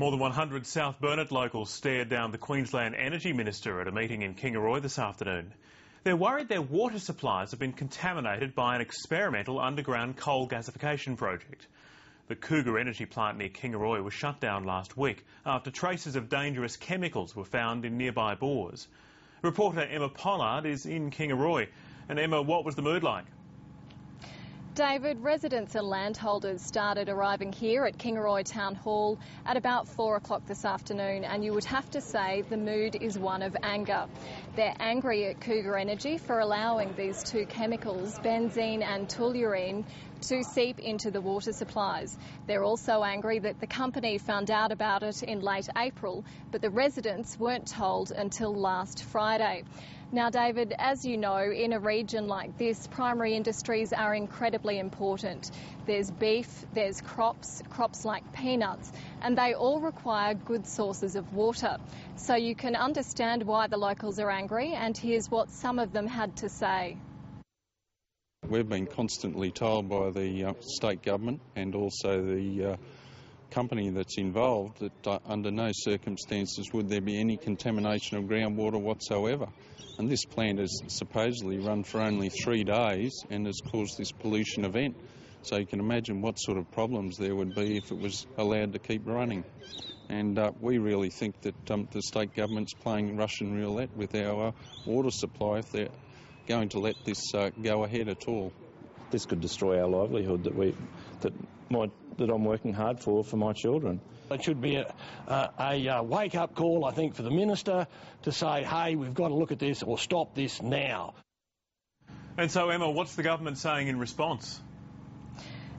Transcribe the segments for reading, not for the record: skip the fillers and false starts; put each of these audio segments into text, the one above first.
More than 100 South Burnett locals stared down the Queensland Energy Minister at a meeting in Kingaroy this afternoon. They're worried their water supplies have been contaminated by an experimental underground coal gasification project. The Cougar energy plant near Kingaroy was shut down last week after traces of dangerous chemicals were found in nearby bores. Reporter Emma Pollard is in Kingaroy. And Emma, what was the mood like? David, residents and landholders started arriving here at Kingaroy Town Hall at about 4 o'clock this afternoon, and you would have to say the mood is one of anger. They're angry at Cougar Energy for allowing these two chemicals, benzene and toluene, to seep into the water supplies. They're also angry that the company found out about it in late April, but the residents weren't told until last Friday. Now, David, as you know, in a region like this, primary industries are incredibly important. There's beef, there's crops like peanuts, and they all require good sources of water. So you can understand why the locals are angry, and here's what some of them had to say. We've been constantly told by the state government and also the company that's involved that under no circumstances would there be any contamination of groundwater whatsoever. And this plant has supposedly run for only 3 days and has caused this pollution event. So you can imagine what sort of problems there would be if it was allowed to keep running. And we really think that the state government's playing Russian roulette with our water supply if they're going to let this go ahead at all. This could destroy our livelihood that I'm working hard for my children. It should be a wake-up call, I think, for the minister to say, hey, we've got to look at this or stop this now. And so, Emma, what's the government saying in response?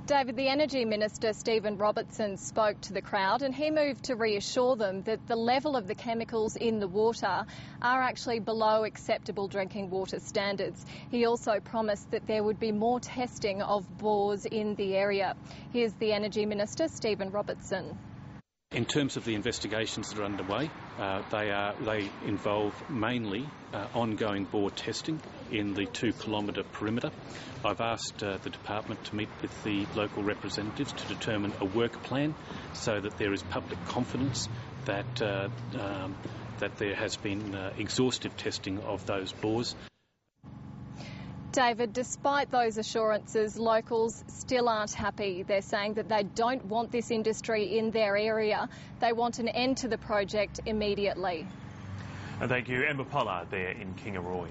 David, the Energy Minister, Robertson, spoke to the crowd, and he moved to reassure them that the level of the chemicals in the water are actually below acceptable drinking water standards. He also promised that there would be more testing of bores in the area. Here's the Energy Minister, Robertson. In terms of the investigations that are underway, they involve mainly ongoing bore testing in the 2-kilometre perimeter. I've asked the department to meet with the local representatives to determine a work plan so that there is public confidence that there has been exhaustive testing of those bores. David, despite those assurances, locals still aren't happy. They're saying that they don't want this industry in their area. They want an end to the project immediately. And thank you, Emma Pollard there in Kingaroy.